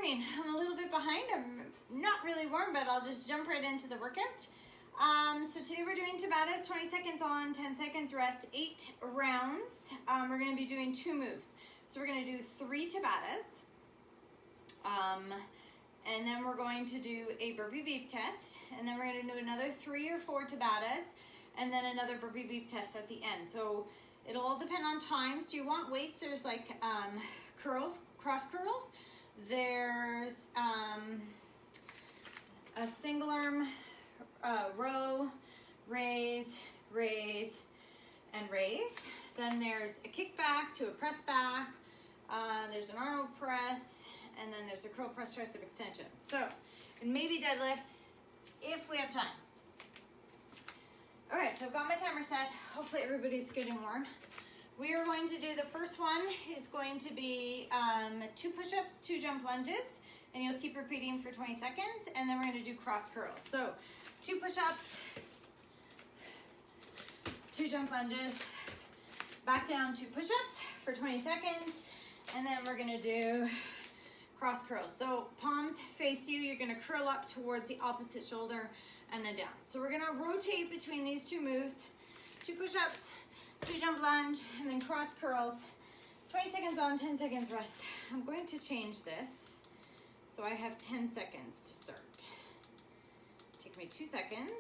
morning. I'm a little bit behind. I'm not really warm, but I'll just jump right into the workout. So today we're doing Tabatas, 20 seconds on, 10 seconds rest, 8 rounds. We're going to be doing 2 moves. So we're going to do 3 Tabatas. And then we're going to do a Burpee Beep Test. And then we're going to do another 3 or 4 Tabatas. And then another Burpee Beep Test at the end. So it'll all depend on time. So you want weights. There's like curls, cross curls. There's a single arm row, raise, raise, and raise. Then there's a kickback to a press back. There's an Arnold press, and then there's a curl press tricep extension. So, and maybe deadlifts if we have time. All right, so I've got my timer set. Hopefully everybody's getting warm. We are going to do, the first one is going to be 2 push-ups, 2 jump lunges, and you'll keep repeating for 20 seconds, and then we're gonna do cross curls. So 2 push-ups, 2 jump lunges, back down 2 push-ups for 20 seconds, and then we're gonna do cross curls. So palms face you, you're gonna curl up towards the opposite shoulder and then down. So we're gonna rotate between these 2 moves, 2 push-ups, 2 jump lunge, and then cross curls. 20 seconds on, 10 seconds rest. I'm going to change this so I have 10 seconds to start. Take me 2 seconds.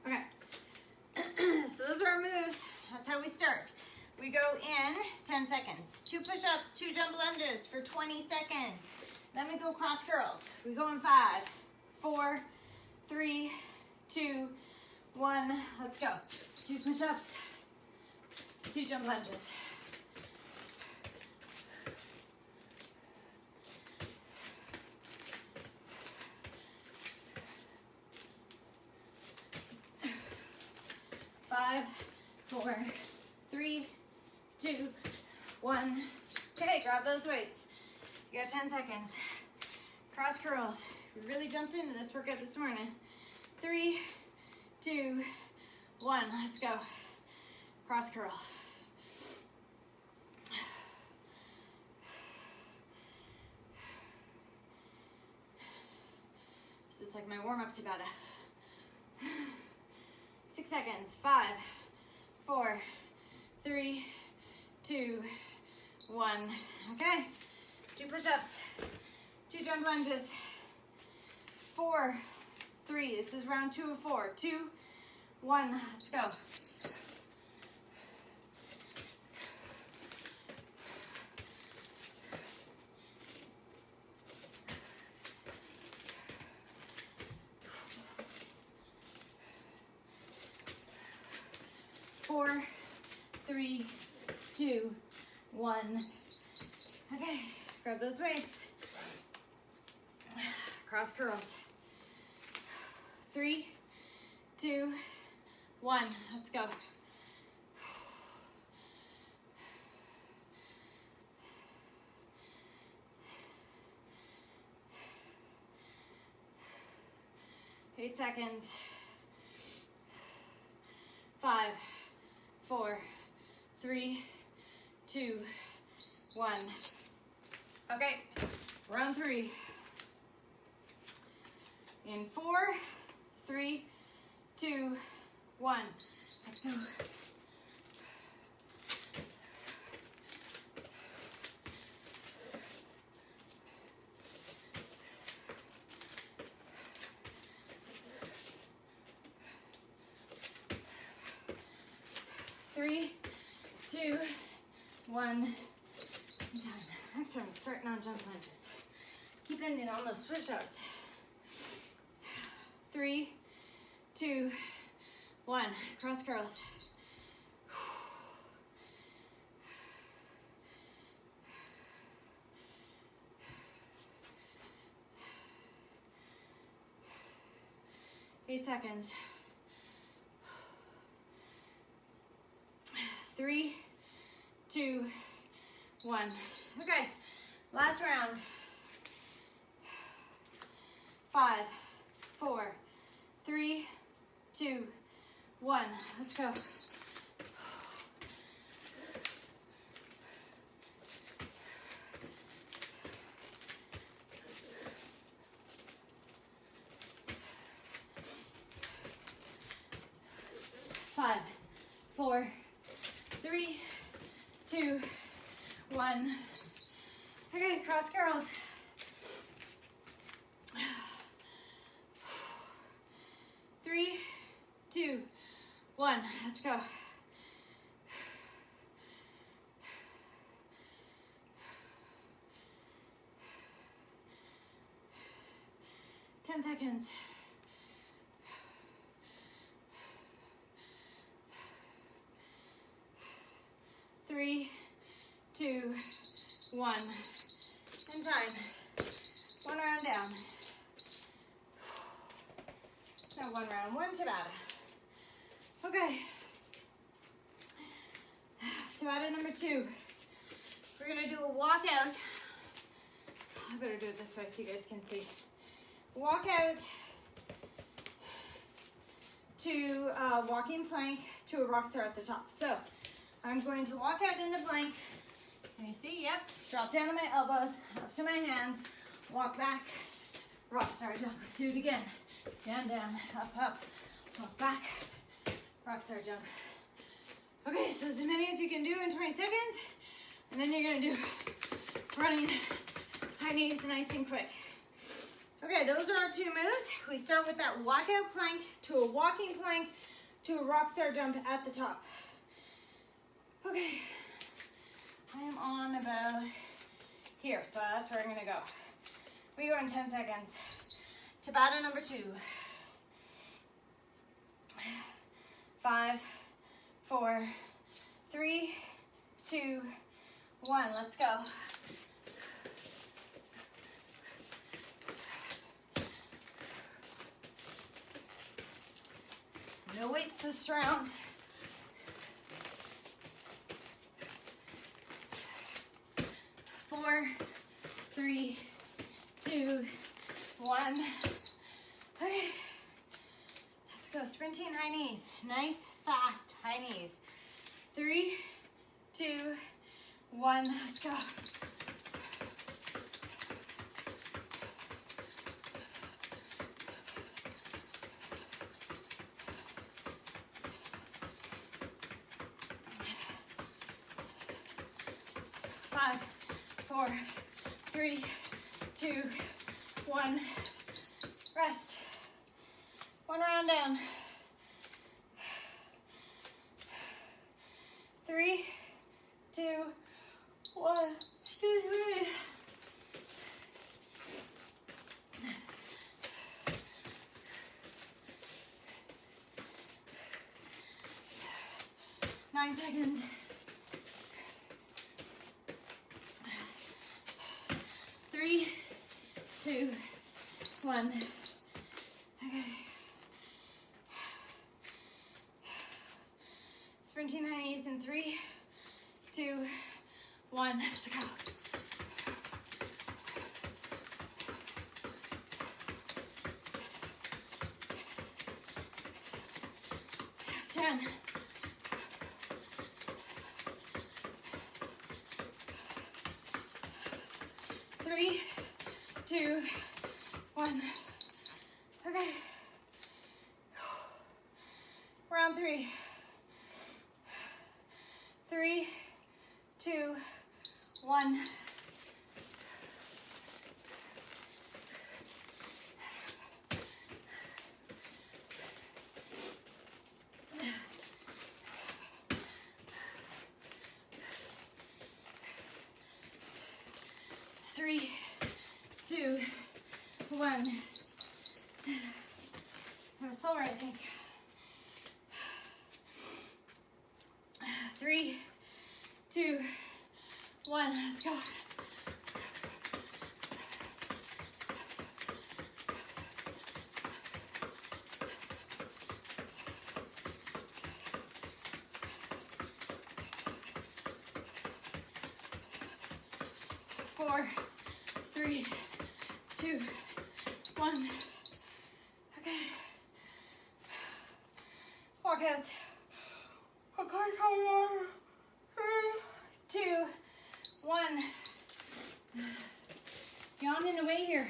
Okay. So those are our moves. That's how we start. We go in 10 seconds. 2 push-ups, 2 jump lunges for 20 seconds. Then we go cross curls. We go in 5, 4, 3, 2, 1. Let's go. 2 push-ups, 2 jump lunges. Five, 4, 3, 2, 1. Okay, grab those weights. You got 10 seconds. Cross curls. We really jumped into this workout this morning. 3, 2, 1. Let's go. Cross curl. This is like my warm-up Tabata. 6 seconds. 5, 4, 3, 2, 1. Okay. 2 push-ups, 2 jump lunges. 4, 3. This is round 2 of 4. 2, 1. Let's go. Four, 3, 2, 1. Okay, grab those weights. Cross curls. 3, 2, 1. Let's go. Eight seconds. 5, 4, 3, 2, 1. Okay, round 3. In 4, 3, 2, 1. Let's go. Three, 2, 1. Done. Next time, starting on jump lunges. Keep ending on those push-ups. 3, 2, 1. Cross curls. Eight seconds. 3, 2, 1. Okay, last round. 5, 4, 3, 2, 1. Let's go. 5, 4, 3, 2, 1. Okay, cross curls. 3, 2, 1. Let's go. Ten seconds. 3, 2, 1. And time. One round down. No, one round. One Tabata. Okay. Tabata number 2. We're going to do a walkout. I better do it this way so you guys can see. Walk out to a walking plank to a Rockstar at the top. So I'm going to walk out into plank. Can you see? Yep. Drop down on my elbows, up to my hands, walk back, Rockstar jump. Do it again. Down, down, up, up, walk back, Rockstar jump. Okay, so as many as you can do in 20 seconds, and then you're gonna do running high knees nice and quick. Okay, those are our 2 moves. We start with that walkout plank to a walking plank to a Rockstar jump at the top. Okay, I am on about here, so that's where I'm gonna go. We go in 10 seconds. Tabata number 2. 5, 4, 3, 2, 1. Let's go. No weights this round. 4, 3, 2, 1. Okay. Let's go. Sprinting high knees. Nice, fast high knees. 3, 2, 1. Let's go. Five, 4, 3, 2, 1. Rest. One round down. 3, 2, 1. Excuse me. Nine seconds. 3, 2, 1. Okay. Sprinting high knees in 3, 2, 1. Let's go. Ten. 3, 2, 1. Okay. Round 3. 3, 2, 1. Three, 2, 1. I was slower, I think. 3, 2, 1. Let's go. Four, 3, 2, 1. Okay. Walk out. Okay, 3, 2, 1. Yawning away here.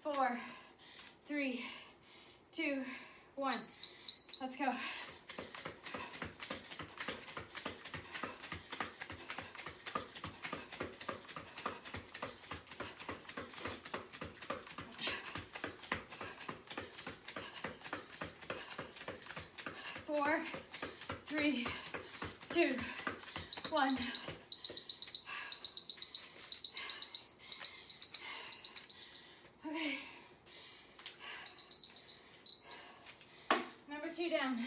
4, 3, 2, 1. Let's go. 4, 3, 2, 1. Okay. Number 2 down.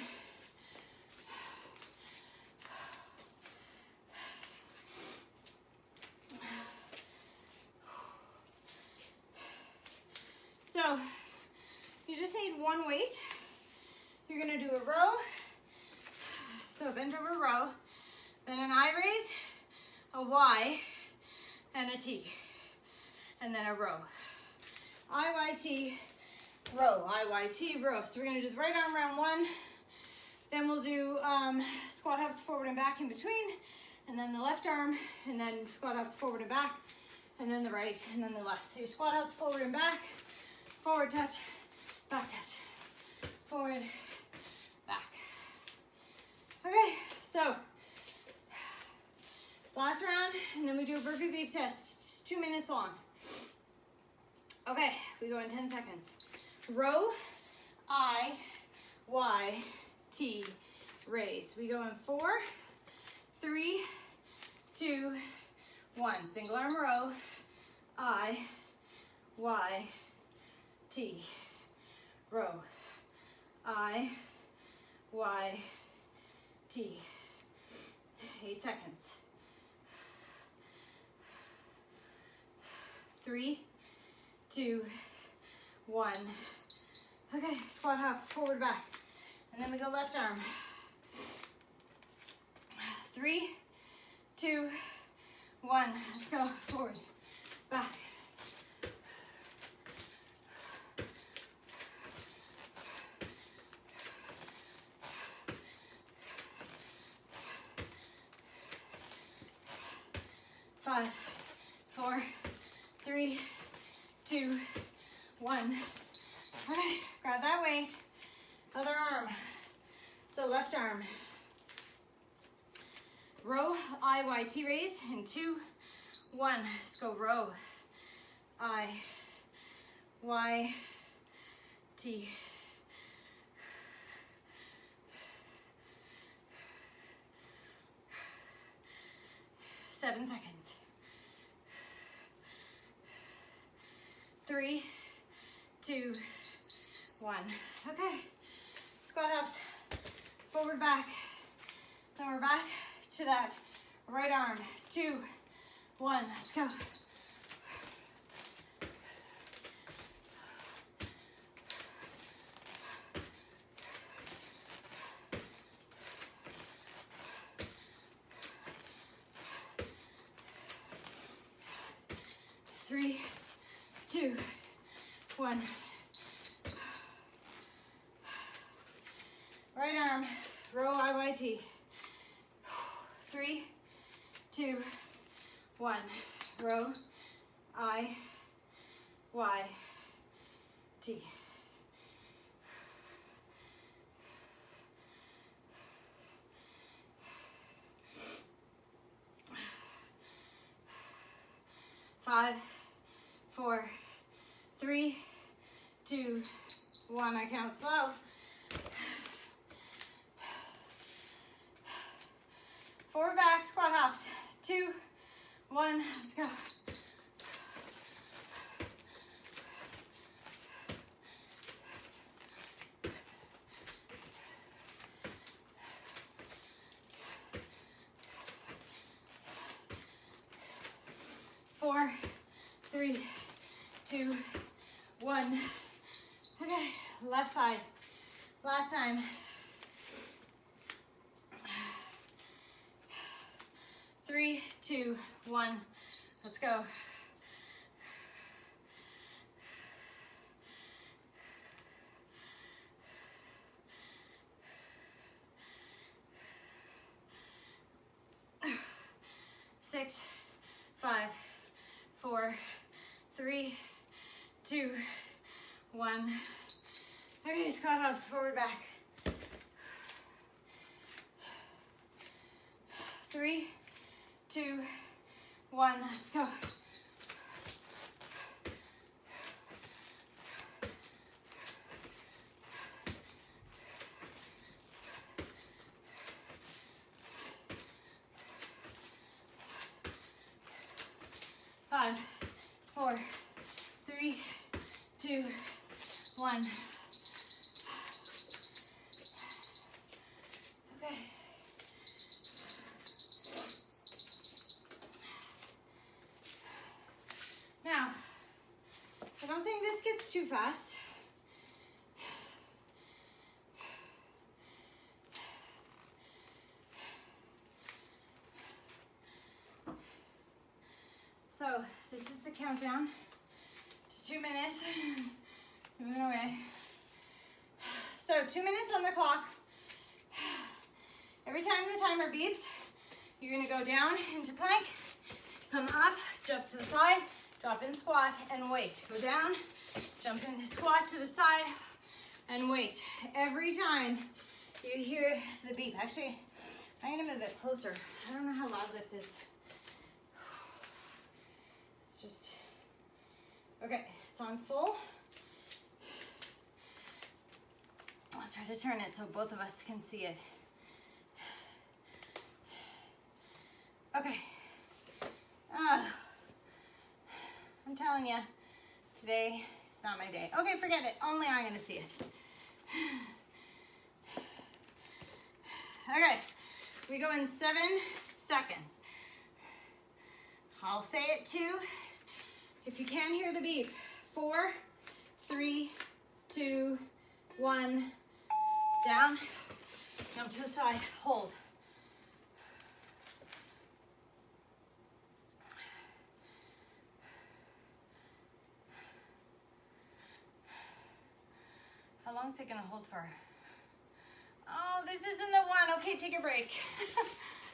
So, you just need one weight. You're gonna do a row. So bend over row, then an I raise, a Y, and a T, and then a row. I, Y, T, row, I, Y, T, row. So we're gonna do the right arm round 1, then we'll do squat hops forward and back in between, and then the left arm, and then squat hops forward and back, and then the right, and then the left. So your squat hops forward and back, forward touch, back touch, forward, back. Okay, so last round, and then we do a Burpee Beep Test, just 2 minutes long. Okay, we go in 10 seconds. Row, I, Y, T, raise. We go in 4, 3, 2, 1. Single arm row, I, Y, T, row, I, Y, T. 8 seconds. 3, 2, 1. Okay, squat hop, forward, back. And then we go left arm. 3, 2, 1. Let's go forward, back. 5, 4, 3, 2, 1. Okay, grab that weight. Other arm. So left arm. Row, I, Y, T raise in 2, 1. Let's go row. I, Y, T. 7 seconds. 3, 2, 1. Okay, squat hops, forward, back. Then we're back to that right arm. 2, 1, let's go. 3, 2, 1. Right arm, row IYT. 3, 2, 1. Row I, Y, T. Five, 4, 3, 2, 1. I count slow. Forward, back, squat hops. 2, 1. Let's go. Four, 3, 2, 1. Okay, left side. Last time. 3, 2, 1. Let's go. Six, 5, 4, 3, 2, 1. Okay, squat hops, forward, back. 3, 2, 1, let's go. Five, 4, 3, 2, 1. Okay. Now, I don't think this gets too fast. So this is the countdown to 2 minutes. It's moving away. So 2 minutes on the clock. Every time the timer beeps, you're gonna go down into plank, come up, jump to the side, drop in squat, and wait. Go down, jump in squat to the side, and wait. Every time you hear the beep. Actually, I'm gonna move it closer. I don't know how loud this is. It's just, okay, it's on full. I'll try to turn it so both of us can see it. Okay. I'm telling you, today it's not my day. Okay, forget it. Only I'm gonna see it. Okay, we go in 7 seconds. I'll say it too. If you can hear the beep. 4, 3, 2, 1. Down, jump to the side, hold. How long is it gonna hold for? Oh, this isn't the one. Okay, take a break.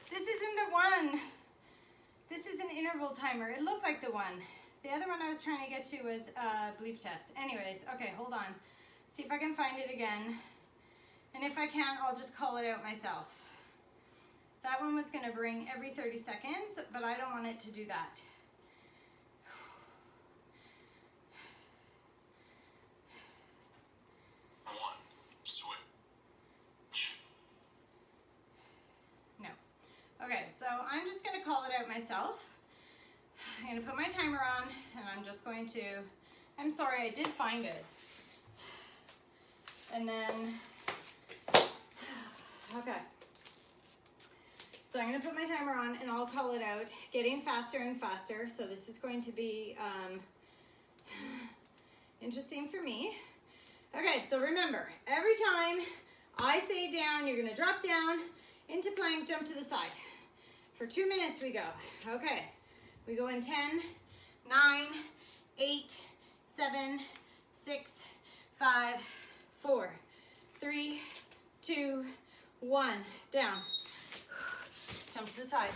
This isn't the one. This is an interval timer. It looked like the one. The other one I was trying to get to was bleep test. Anyways, okay, hold on. See if I can find it again. And if I can't, I'll just call it out myself. That one was gonna bring every 30 seconds, but I don't want it to do that. One, switch. No. Okay, so I'm just gonna call it out myself. I'm gonna put my timer on, and I'm just going to, I'm sorry, I did find it. And then, okay. So I'm gonna put my timer on and I'll call it out, getting faster and faster. So this is going to be interesting for me. Okay, so remember, every time I say down, you're gonna drop down into plank, jump to the side. For 2 minutes we go. Okay, we go in 10, 9, 8, 7, 6, 5, 4, 3, 2, 1. Down. Jump to the side.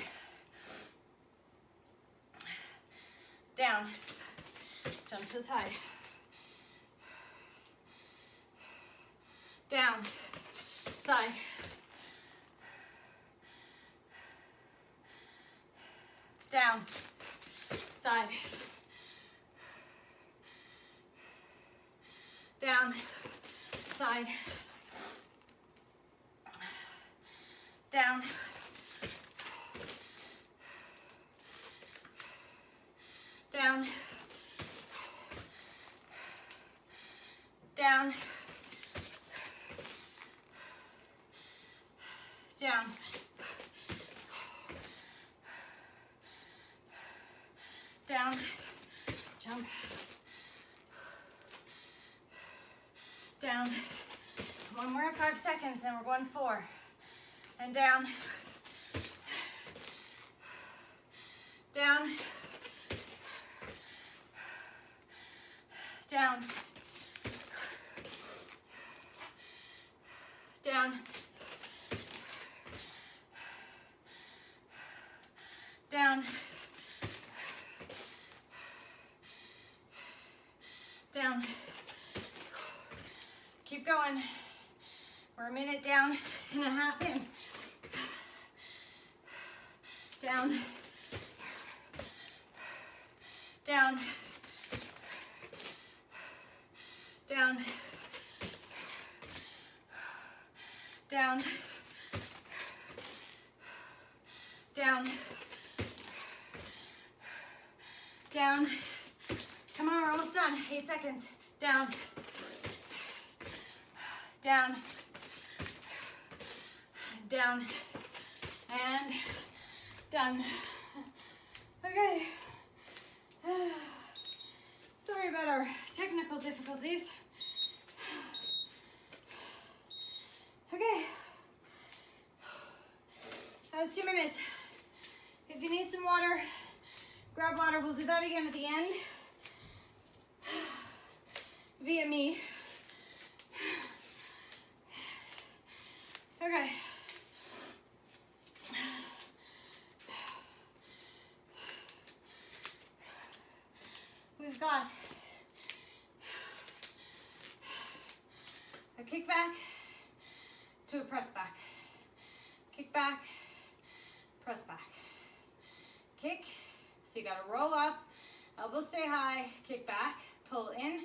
Down. Jump to the side. Down. Side. Down. Side. Down. Side. Down. Down. Down. Down. Down. Jump. Down. One more 5 seconds, then we're going 4. And down. Down. Down. Down. Down. Down. Keep going. We're a minute down and a half in. Down. Down. Down. Down. Down. Down. Come on, we're almost done. 8 seconds. Down. Down. Down. And done. Okay. Sorry about our technical difficulties. Okay. That was 2 minutes. If you need some water, grab water. We'll do that again at the end. Via me. Okay. We've got a kickback to a press back. Kick back, press back. Kick, so you gotta roll up, elbows stay high, kick back, pull in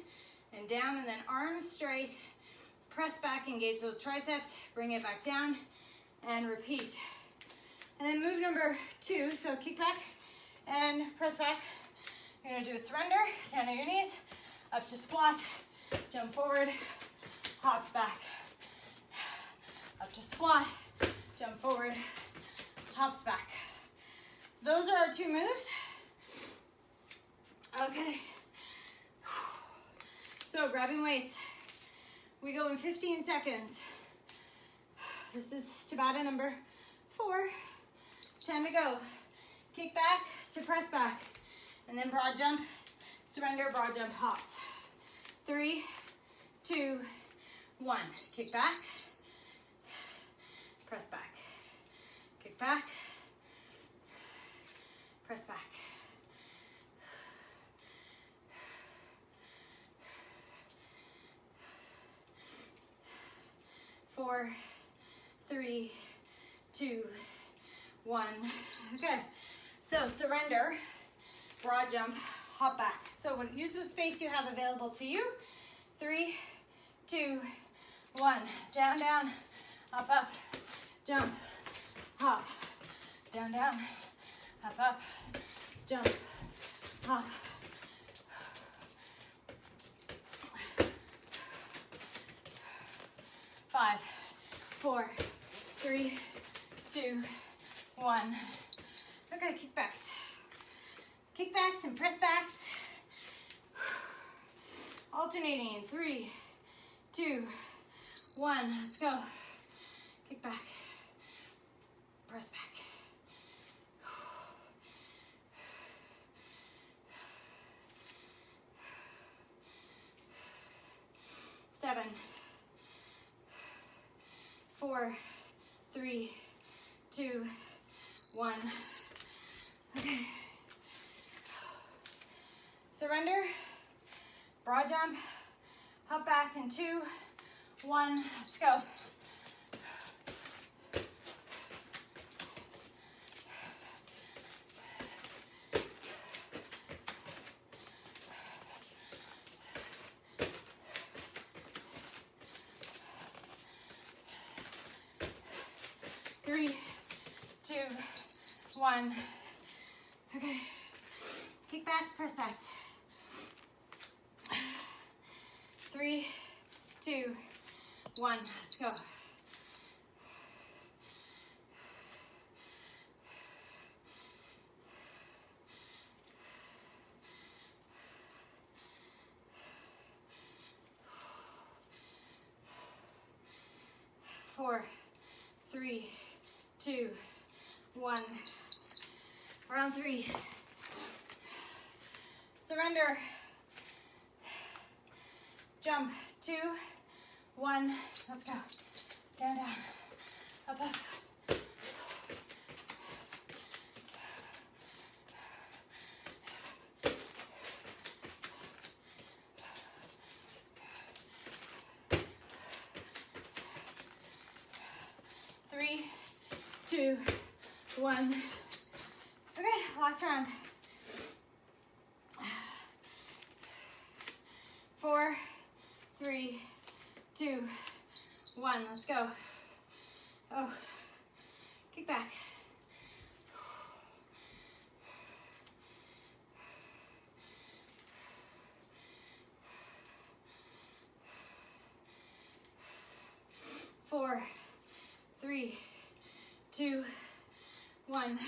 and down, and then arms straight, press back, engage those triceps, bring it back down, and repeat. And then move number 2, so kick back and press back. You're gonna do a surrender, down on your knees, up to squat, jump forward, hops back. Up to squat, jump forward, hops back. Those are our 2 moves. Okay. So grabbing weights. We go in 15 seconds. This is Tabata number 4. 10 to go. Kick back to press back. And then broad jump, surrender, broad jump, hops. 3, 2, 1. Kick back, press back. Kick back, press back. Four, 3, 2, 1. Okay, so surrender, broad jump, hop back. So use the space you have available to you. 3, 2, 1. Down, down, up, up, jump, hop. Down, down, up, jump, hop. Five, 4, 3, 2, 1. Okay, kickbacks. Kickbacks and press backs. Alternating in 3, 2, 1. Let's go. Kick back. Press back. 7, 4, 3, 2, 1. Okay. Surrender. Broad jump. Hop back in 2, 1. Let's go. Three, 2, 1. Okay. Kickbacks, press backs. 3, 2, 1. Let's go. Four, 3, 2, 1. Round 3. Surrender. Jump. 2, 1. Let's go. Down, down. Up, up. 2, 1. Okay, last round. 4, 3, 2, 1. Let's go. Oh, kick back. 4, 3, 2, 1.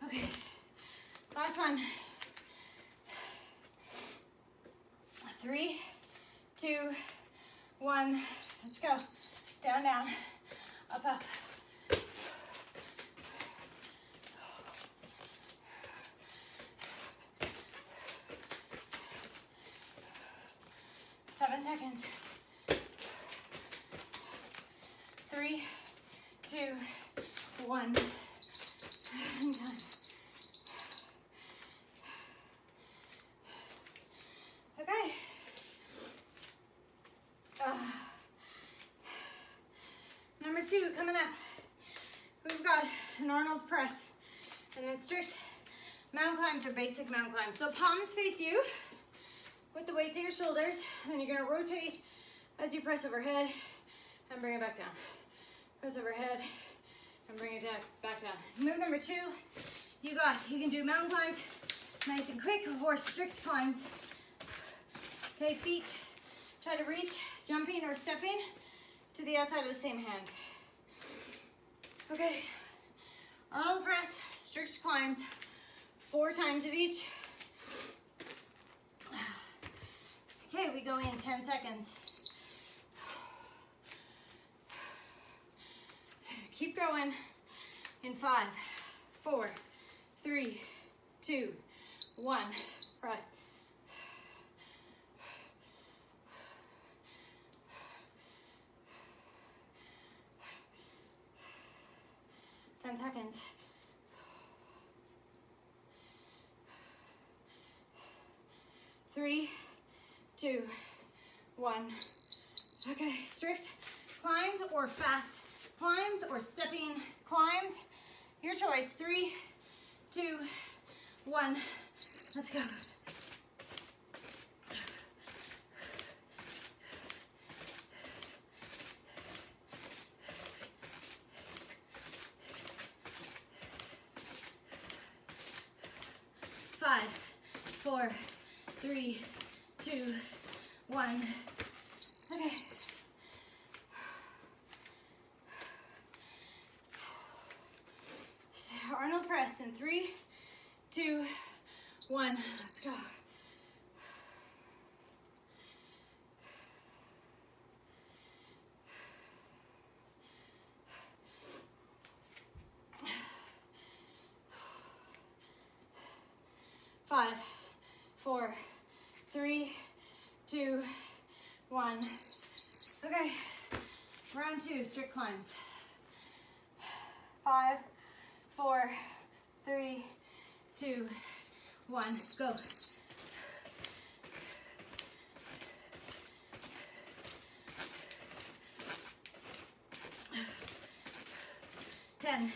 Okay, last one. 3, 2, 1. Let's go. Down, down, up, up. Seven seconds. 3, 2, 1. And done. Okay. Number 2 coming up. We've got an Arnold press and then strict mountain climbs or basic mountain climbs. So palms face you with the weights at your shoulders, and then you're gonna rotate as you press overhead and bring it back down. Press overhead and bring it down, back down. Move number 2, you can do mountain climbs, nice and quick, or strict climbs. Okay, feet, try to reach, jumping or stepping to the outside of the same hand. Okay, Arnold press, strict climbs, 4 times of each. Okay, we go in 10 seconds. Keep going in 5, 4, 3, 2, 1. Press. Seconds. 3, 2, 1. Okay, strict climbs or fast climbs or stepping climbs. Your choice. 3, 2, 1. Let's go. Five, 4, 3, 2, 1. Okay. So Arnold press in 3, 2, 1. Let's go. Five, 4, 3, 2, 1. Okay, round 2, strict climbs. 5, 4, 3, 2, 1. Go. Ten.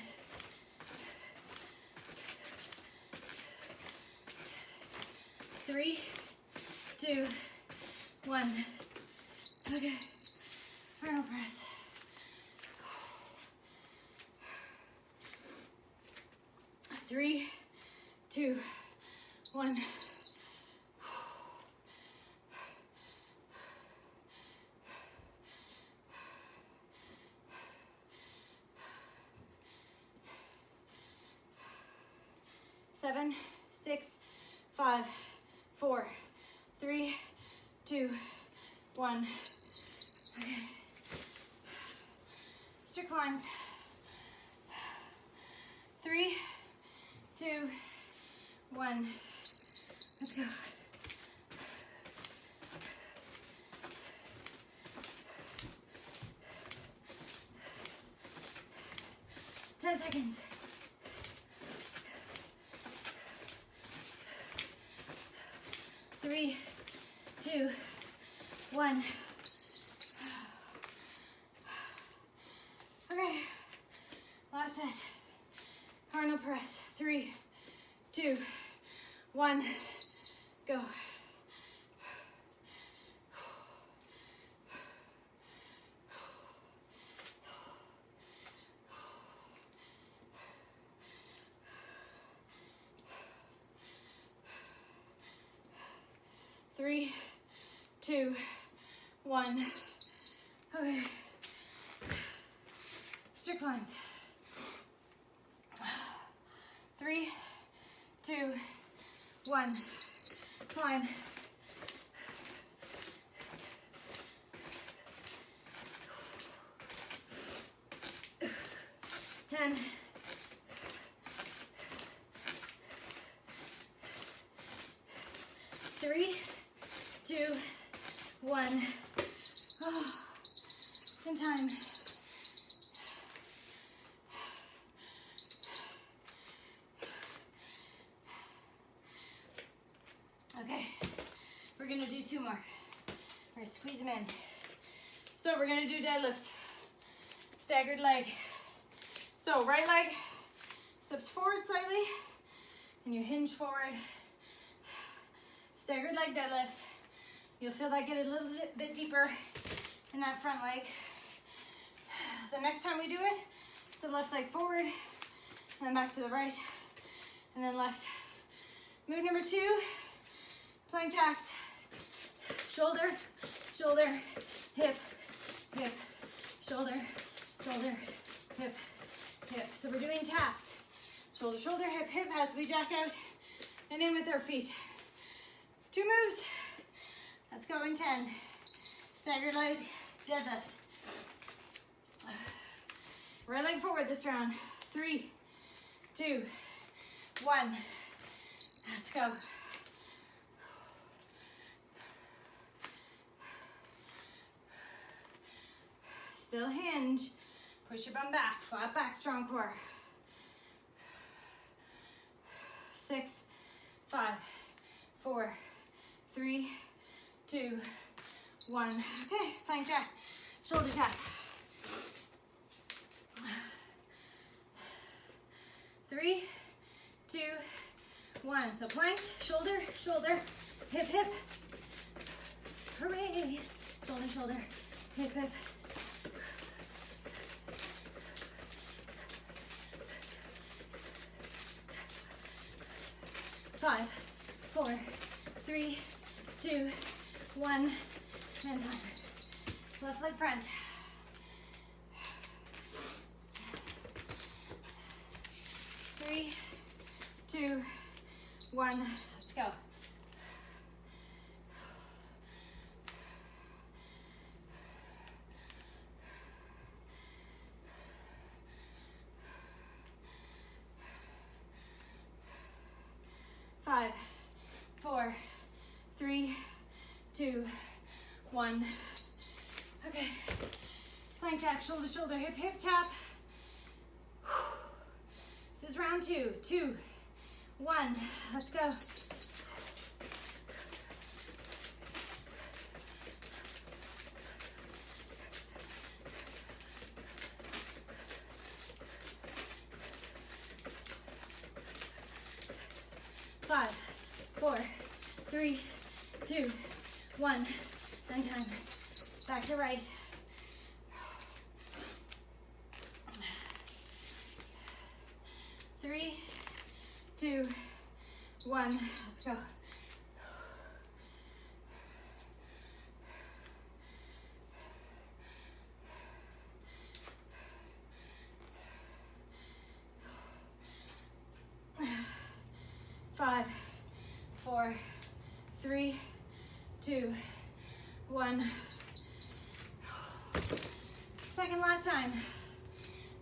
3, 2, 1. Okay. Final breath. 3, 2, 1. Seven, 6, 5, 4, 3, 2, 1. Okay. Strict climbs. 3, 2, 1. Let's go. Ten seconds. 3, 2, 1. Okay, 3, 2, 1, go. 3, 2, 1. Okay. Strict lines. 3, 2, 1. Climb. 10. 3, 2, 1. Oh, in time. Okay, we're gonna do 2 more. We're gonna squeeze them in. So we're gonna do deadlifts, staggered leg. So right leg steps forward slightly, and you hinge forward. Staggered leg deadlift. You'll feel that get a little bit deeper in that front leg. The next time we do it, it's the left leg forward, and then back to the right, and then left. Move number 2, plank jacks. Shoulder, shoulder, hip, hip, shoulder, shoulder, hip, hip. So we're doing taps. Shoulder, shoulder, hip, hip as we jack out and in with our feet. 2 moves. Let's go in 10. Staggered leg deadlift. Right leg forward this round. 3, 2, 1. Let's go. Still hinge. Push your bum back. Flat back, strong core. 6, 5, 4, 3, 2, 1. Okay, plank jack. Shoulder tap. 3, 2, 1. So planks, shoulder, shoulder, hip, hip. Hooray! Shoulder, shoulder, hip, hip. 5, 4, 3, 2, 1, and time. Left leg front. 3, 2, 1. Let's go. Five, 4, 3, 2, 1. Okay. Plank jack, shoulder, shoulder, hip, hip tap. This is round 2. 2, 1. Let's go. Five, 4, 3, 2, 1, and time. Back to right. 3, 2, 1. Let's go. Five, 4, 3, 2, 1. Second last time.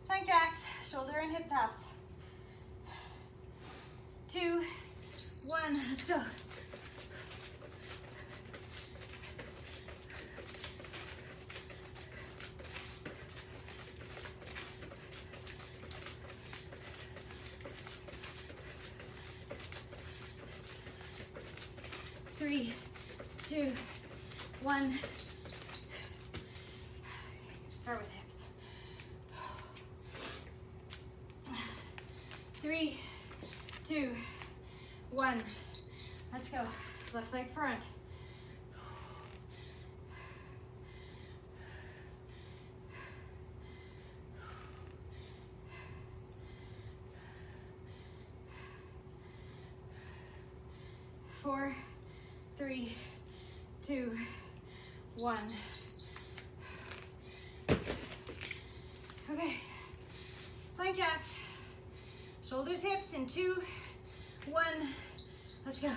Plank jacks, shoulder and hip taps. 2, 1, let's go. Three, 2, 1. Start with hips. 3, 2, 1. Let's go. Left leg front. 4, 3, 2, 1. Okay, plank jacks, shoulders, hips in 2, 1, let's go.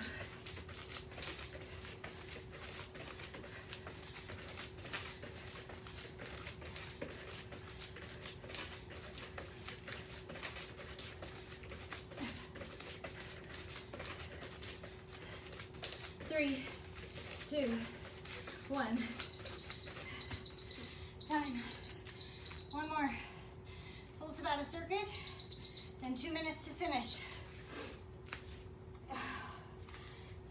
Three, 2, 1. Time. One more. Full Tabata circuit, then 2 minutes to finish.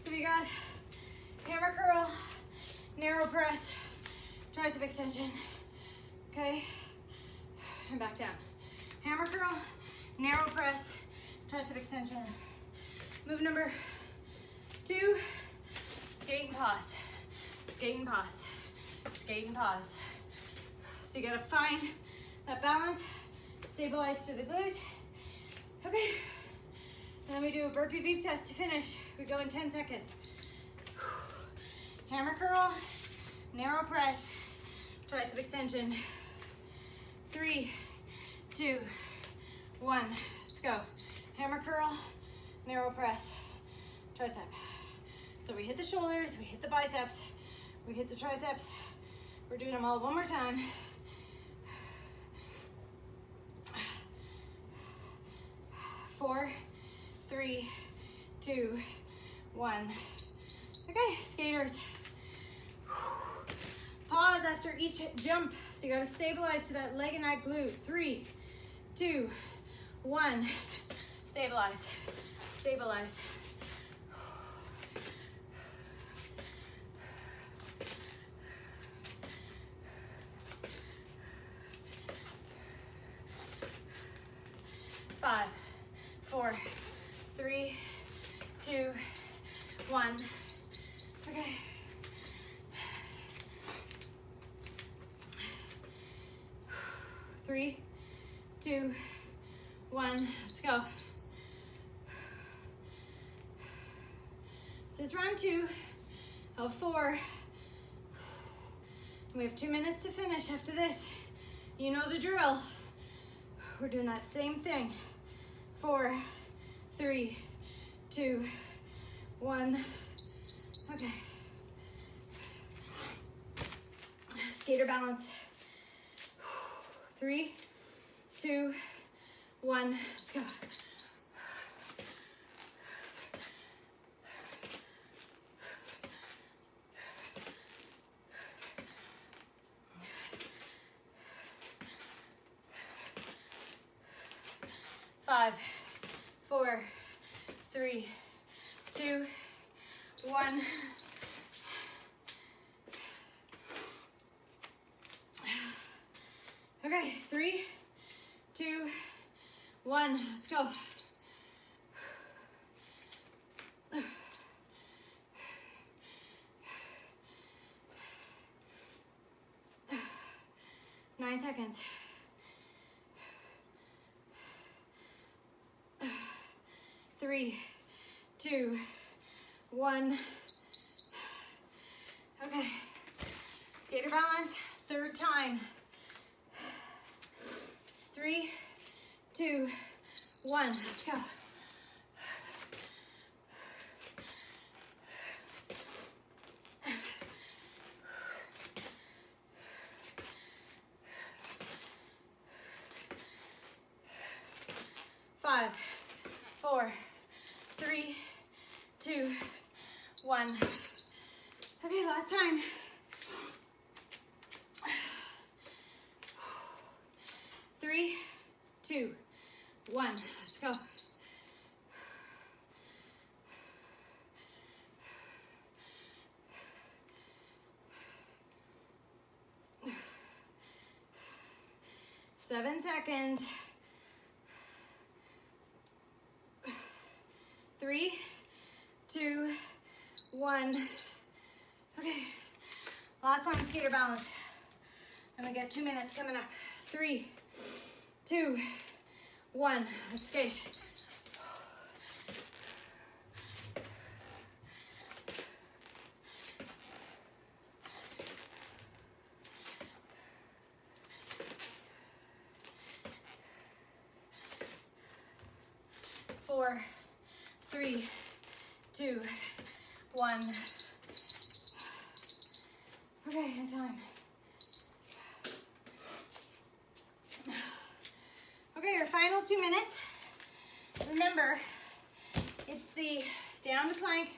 So we got hammer curl, narrow press, tricep extension. Okay, and back down. Hammer curl, narrow press, tricep extension. Move number 2. Skate and pause, skate and pause, skate and pause. So you gotta find that balance, stabilize through the glute. Okay, and then we do a burpee beep test to finish. We go in 10 seconds. Hammer curl, narrow press, tricep extension. 3, 2, 1, let's go. Hammer curl, narrow press, tricep. So we hit the shoulders, we hit the biceps, we hit the triceps. We're doing them all one more time. 4, 3, 2, 1. Okay, skaters. Pause after each jump. So you gotta stabilize to that leg and that glute. 3, 2, 1. Stabilize, stabilize. Five, 4, 3, 2, 1. Okay. Three, 2, 1. Let's go. This is round 2 of 4. We have 2 minutes to finish after this. You know the drill. We're doing that same thing. 4, 3, 2, 1. Okay. Skater balance. 3, 2, 1. Let's go. Five, 4, 3, 2, 1. Okay, 3, 2, 1. Let's go. Nine seconds. 3, 2, 1. Okay. Skater balance, third time. 3, 2, 1. Let's go. Five, 4, 3, 2, 1. Okay, last time. 3, 2, 1. Let's go. Seven seconds. Last one, skater balance. And we get 2 minutes coming up. 3, 2, 1. Let's skate. Four, 3, 2, 1. Okay, and time. Okay, your final 2 minutes. Remember, it's the down to plank,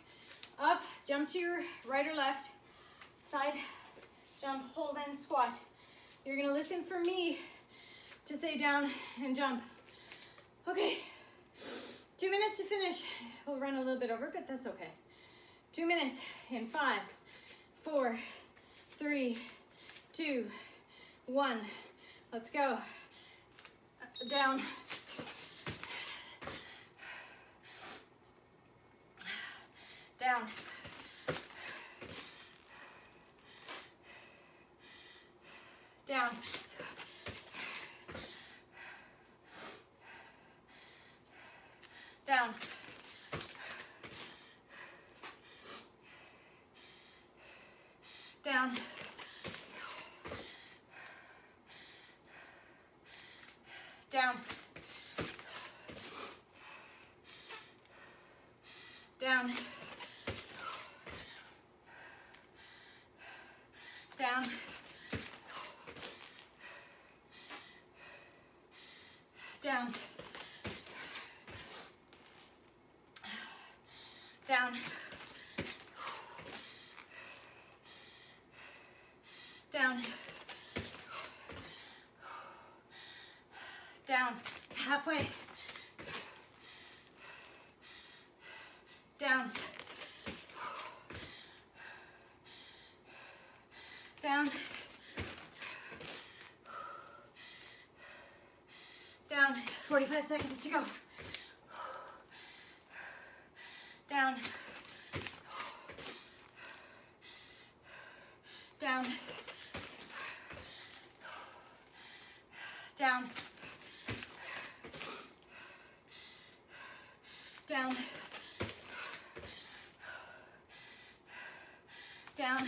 up, jump to your right or left, side, jump, hold in, squat. You're gonna listen for me to say down and jump. Okay, 2 minutes to finish. We'll run a little bit over, but that's okay. 2 minutes in 5, 4, 3, 2, 1. Let's go. Down. Down. Down. Down. Down. Down. Down. Down. Down. Down. Down. Down. Halfway. Down. Down. Down. 45 seconds to go. Down. Down. Down. Down. Down.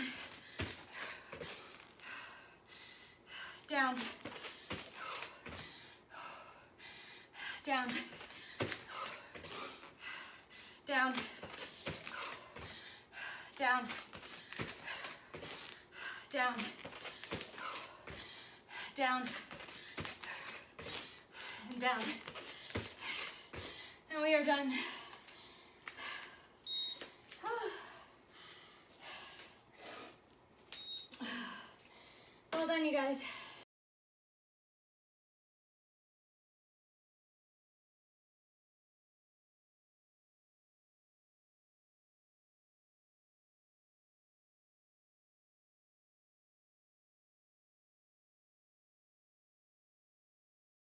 Down. Down. Down. Down. Down. Down. And down. And we are done. Well done, you guys.